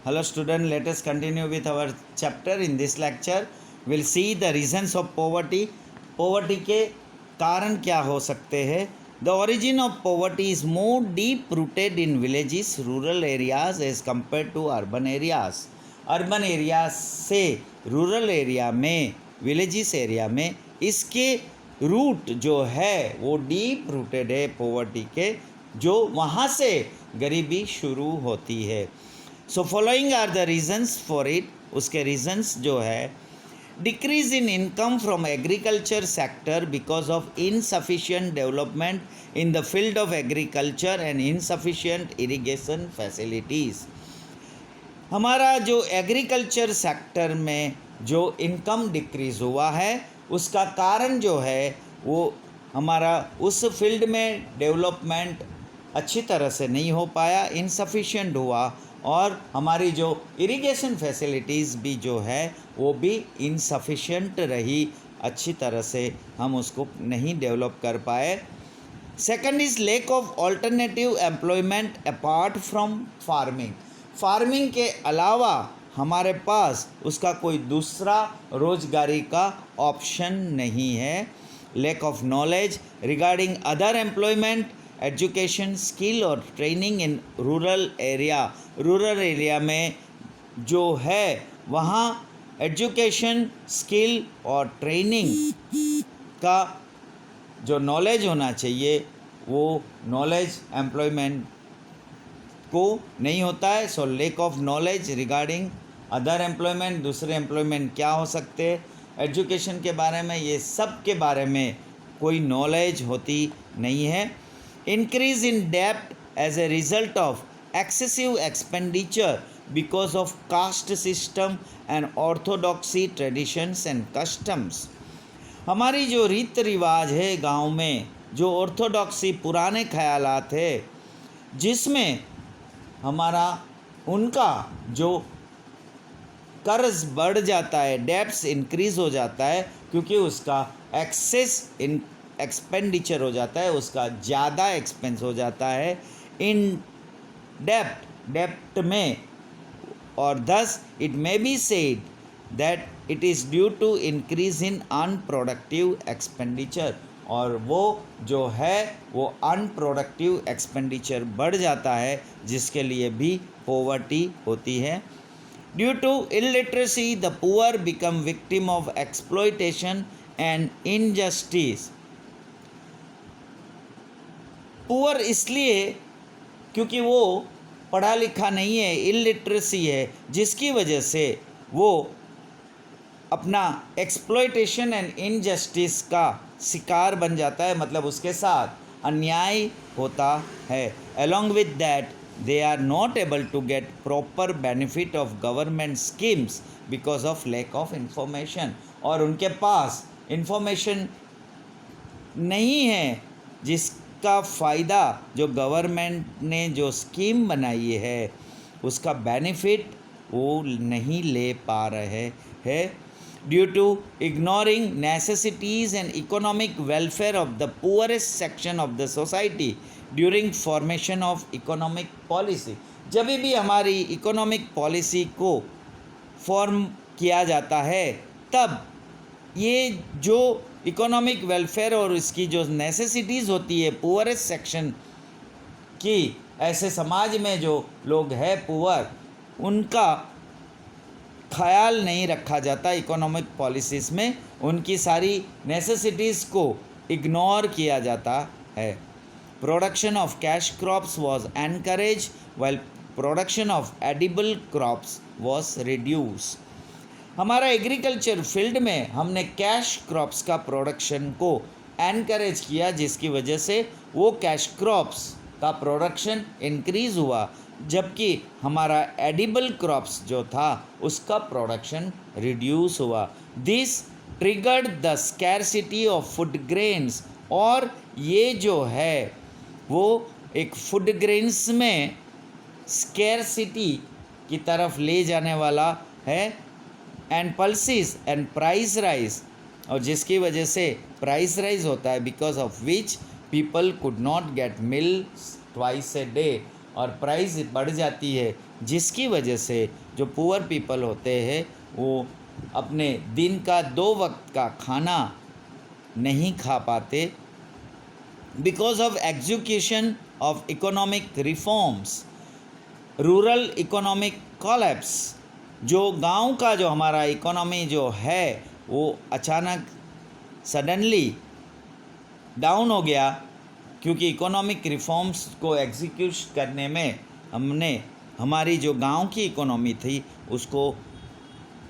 Hello student, let us continue with our chapter. In this lecture we'll see the reasons of poverty. Poverty के कारण क्या हो सकते हैं. The origin of poverty is more deep rooted in villages, rural areas as compared to urban areas. Urban area से rural area में, villages area में इसके रूट जो है वो डीप रूटेड है पॉवर्टी के, जो वहाँ से गरीबी शुरू होती है. So following are the reasons for it. उसके रीजन्स जो है, decrease in income from agriculture sector because of insufficient development in the field of agriculture and insufficient irrigation facilities. हमारा जो एग्रीकल्चर सेक्टर में जो इनकम डिक्रीज़ हुआ है उसका कारण जो है वो हमारा उस फील्ड में डेवलपमेंट अच्छी तरह से नहीं हो पाया, इनसफिशिएंट हुआ, और हमारी जो इरिगेशन फैसिलिटीज़ भी जो है वो भी इनसफिशिएंट रही, अच्छी तरह से हम उसको नहीं डेवलप कर पाए. Second is lake of alternative employment apart from farming. Farming के अलावा हमारे पास उसका कोई दूसरा रोजगारी का ऑप्शन नहीं है. Lack of knowledge regarding other employment, education, skill और training in rural area. Rural area में जो है वहाँ एजुकेशन, स्किल और ट्रेनिंग का जो नॉलेज होना चाहिए वो नॉलेज एम्प्लॉयमेंट को नहीं होता है. So lack of knowledge regarding other employment, दूसरे एम्प्लॉयमेंट क्या हो सकते हैं, एजुकेशन के बारे में, ये सब के बारे में कोई नॉलेज होती नहीं है. इंक्रीज इन डेब्ट as a result of excessive expenditure because of caste system and orthodoxy traditions and customs. हमारी जो रीत रिवाज है गांव में, जो ऑर्थोडॉक्सी पुराने ख्यालात है, जिसमें हमारा उनका जो कर्ज बढ़ जाता है, डेब्ट्स इंक्रीज़ हो जाता है, क्योंकि उसका एक्सेस इन एक्सपेंडिचर हो जाता है, उसका ज़्यादा एक्सपेंस हो जाता है इन डेप्ट में, और thus it may be said that it is due to increase in unproductive expenditure. और वो जो है वो अनप्रोडक्टिव एक्सपेंडिचर बढ़ जाता है, जिसके लिए भी पॉवर्टी होती है. Due to illiteracy the poor become victim of exploitation and injustice. Poor इसलिए क्योंकि वो पढ़ा लिखा नहीं है, इलिटरेसी है, जिसकी वजह से वो अपना एक्सप्लॉयटेशन एंड इनजस्टिस का शिकार बन जाता है, मतलब उसके साथ अन्याय होता है. Along with that they are not able to get proper benefit of government schemes because of lack of information. और उनके पास इंफॉर्मेशन नहीं है जिसका फ़ायदा जो गवर्नमेंट ने जो स्कीम बनाई है उसका बेनिफिट वो नहीं ले पा रहे हैं. Due to ignoring necessities and economic welfare of the poorest section of the society during formation of economic policy. जब भी हमारी इकोनॉमिक पॉलिसी को फॉर्म किया जाता है तब ये जो इकोनॉमिक वेलफेयर और इसकी जो नेसेसिटीज़ होती है पुअरेस्ट सेक्शन की, ऐसे समाज में जो लोग हैं पुअर, उनका ख्याल नहीं रखा जाता इकोनॉमिक पॉलिसीज़ में, उनकी सारी नेसेसिटीज़ को इग्नोर किया जाता है. Production of cash crops was encourage while production of edible crops was reduce. हमारा एग्रीकल्चर फील्ड में हमने कैश क्रॉप्स का प्रोडक्शन को एनकरेज किया, जिसकी वजह से वो कैश क्रॉप्स का प्रोडक्शन इंक्रीज़ हुआ, जबकि हमारा एडिबल क्रॉप्स जो था उसका प्रोडक्शन रिड्यूस हुआ. This triggered the scarcity of food grains. और ये जो है वो एक फूड ग्रेन्स में स्कैरसिटी की तरफ ले जाने वाला है, and pulses and price rise, और जिसकी वजह से प्राइस राइज होता है, because of which people could not get milk twice a day. और प्राइस बढ़ जाती है, जिसकी वजह से जो पुअर पीपल होते हैं वो अपने दिन का 2 वक्त का खाना नहीं खा पाते because of execution of economic reforms, rural economic collapse. जो गांव का जो हमारा इकोनॉमी जो है वो अचानक सडनली डाउन हो गया, क्योंकि इकोनॉमिक रिफॉर्म्स को एग्जीक्यूट करने में हमने हमारी जो गांव की इकोनॉमी थी उसको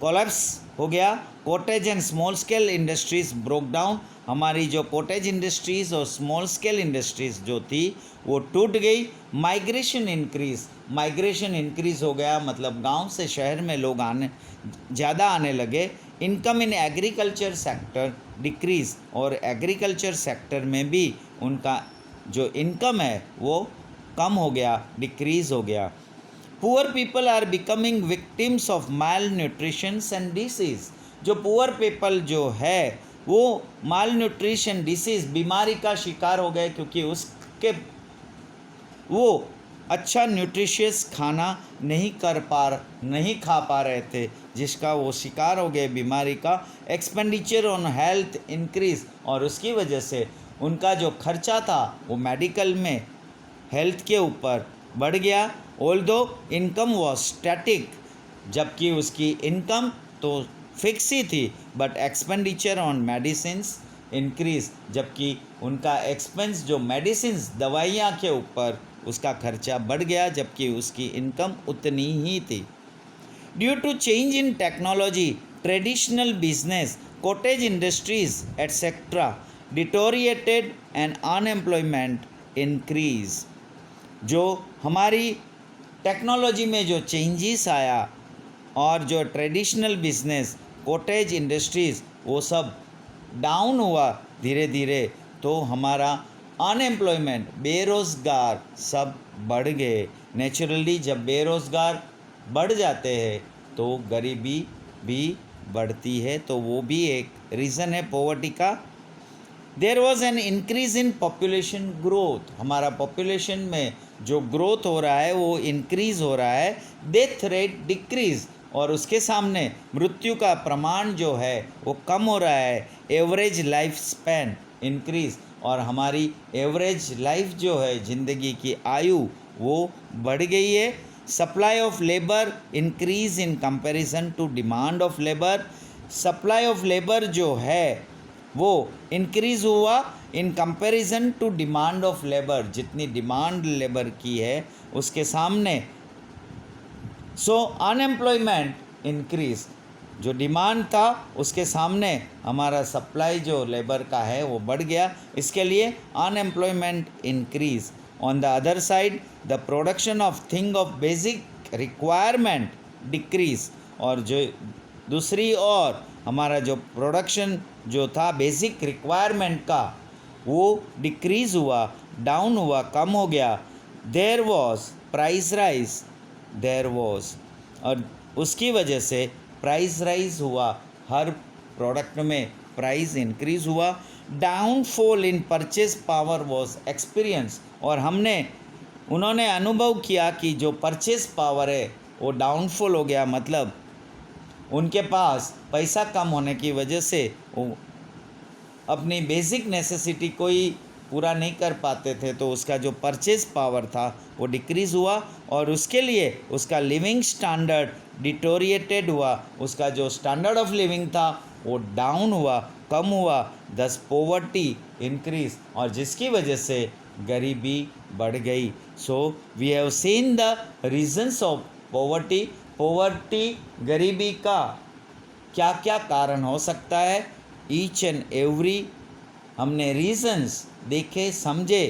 कोलैप्स हो गया। Cottage and small scale industries broke down, हमारी जो कॉटेज इंडस्ट्रीज़ और स्मॉल स्केल इंडस्ट्रीज़ जो थी वो टूट गई। माइग्रेशन इंक्रीज़ हो गया, मतलब गांव से शहर में लोग ज़्यादा आने लगे। Income in agriculture sector decrease, और एग्रीकल्चर सेक्टर में भी उनका जो इनकम है वो कम हो गया, डिक्रीज़ हो गया। Poor people are becoming victims of malnutrition and disease. जो पुअर पीपल जो है वो माल न्यूट्रिशन डिसीज़ बीमारी का शिकार हो गए, क्योंकि उसके वो अच्छा न्यूट्रिशियस खाना नहीं खा पा रहे थे, जिसका वो शिकार हो गए बीमारी का। एक्सपेंडिचर ऑन हेल्थ इंक्रीज, और उसकी वजह से उनका जो खर्चा था वो मेडिकल में हेल्थ के ऊपर बढ़ गया। ऑल्दो इनकम वॉज स्टैटिक, जबकि उसकी इनकम तो फिक्स ही थी, but expenditure on medicines increase, जबकि उनका एक्सपेंस जो मेडिसिन्स दवाइयाँ के ऊपर उसका खर्चा बढ़ गया, जबकि उसकी इनकम उतनी ही थी। Due to change in technology, traditional business, cottage industries etcetera deteriorated and unemployment increase. जो हमारी टेक्नोलॉजी में जो चेंजेस आया और जो ट्रेडिशनल बिजनेस, कॉटेज इंडस्ट्रीज़ वो सब डाउन हुआ धीरे धीरे, तो हमारा अनएम्प्लॉयमेंट, बेरोज़गार सब बढ़ गए। नेचुरली जब बेरोज़गार बढ़ जाते हैं तो गरीबी भी बढ़ती है, तो वो भी एक रीज़न है पॉवर्टी का। There was an increase in population growth, हमारा पॉपुलेशन में जो ग्रोथ हो रहा है वो इंक्रीज़ हो रहा है। डेथ रेट डिक्रीज़, और उसके सामने मृत्यु का प्रमाण जो है वो कम हो रहा है। एवरेज लाइफ स्पैन इंक्रीज़, और हमारी एवरेज लाइफ जो है ज़िंदगी की आयु वो बढ़ गई है। Supply of labour increase in comparison to demand of labour, supply of labour जो है वो इंक्रीज़ हुआ in comparison to demand of labour, जितनी डिमांड लेबर की है उसके सामने। सो अनएम्प्लॉयमेंट इंक्रीज, जो डिमांड था उसके सामने हमारा सप्लाई जो लेबर का है वो बढ़ गया, इसके लिए unemployment increase. On the other side the production of thing of basic requirement decrease, और जो दूसरी ओर हमारा जो प्रोडक्शन जो था बेसिक रिक्वायरमेंट का वो डिक्रीज़ हुआ, डाउन हुआ, कम हो गया। There was price rise, there was, और उसकी वजह से प्राइस राइज हुआ, हर प्रोडक्ट में प्राइस इंक्रीज़ हुआ। Downfall in purchase power was experience, और उन्होंने अनुभव किया कि जो परचेज पावर है वो डाउनफॉल हो गया, मतलब उनके पास पैसा कम होने की वजह से वो अपनी बेसिक नेसेसिटी को ही पूरा नहीं कर पाते थे, तो उसका जो परचेज पावर था वो डिक्रीज़ हुआ, और उसके लिए उसका लिविंग स्टैंडर्ड डिटोरिएटेड हुआ, उसका जो स्टैंडर्ड ऑफ लिविंग था वो डाउन हुआ, कम हुआ। दस पॉवर्टी इंक्रीज, और जिसकी वजह से गरीबी बढ़ गई। So we have seen the reasons of poverty. Poverty, गरीबी का क्या क्या कारण हो सकता है, ईच एंड एवरी हमने रीजंस देखे, समझे,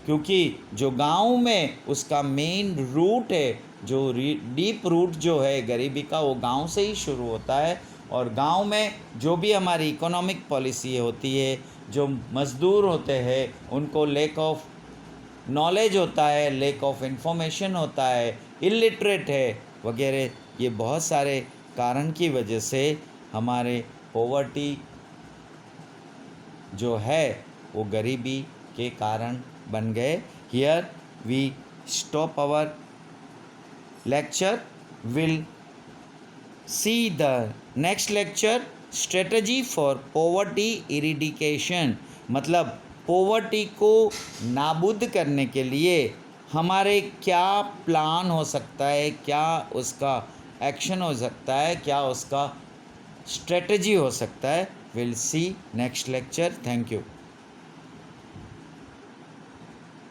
क्योंकि जो गांव में उसका मेन रूट है, जो डीप रूट जो है गरीबी का, वो गांव से ही शुरू होता है। और गांव में जो भी हमारी इकोनॉमिक पॉलिसी होती है, जो मज़दूर होते हैं उनको लैक ऑफ नॉलेज होता है, लैक ऑफ इंफॉर्मेशन होता है, इलिटरेट है वगैरह, ये बहुत सारे कारण की वजह से हमारे पॉवर्टी जो है वो गरीबी के कारण बन गए। Here we stop our lecture. We'll see the next lecture, strategy for poverty eradication. मतलब पोवर्टी को नाबूद करने के लिए हमारे क्या प्लान हो सकता है, क्या उसका एक्शन हो सकता है, क्या उसका स्ट्रेटजी हो सकता है. Will see next lecture. Thank you.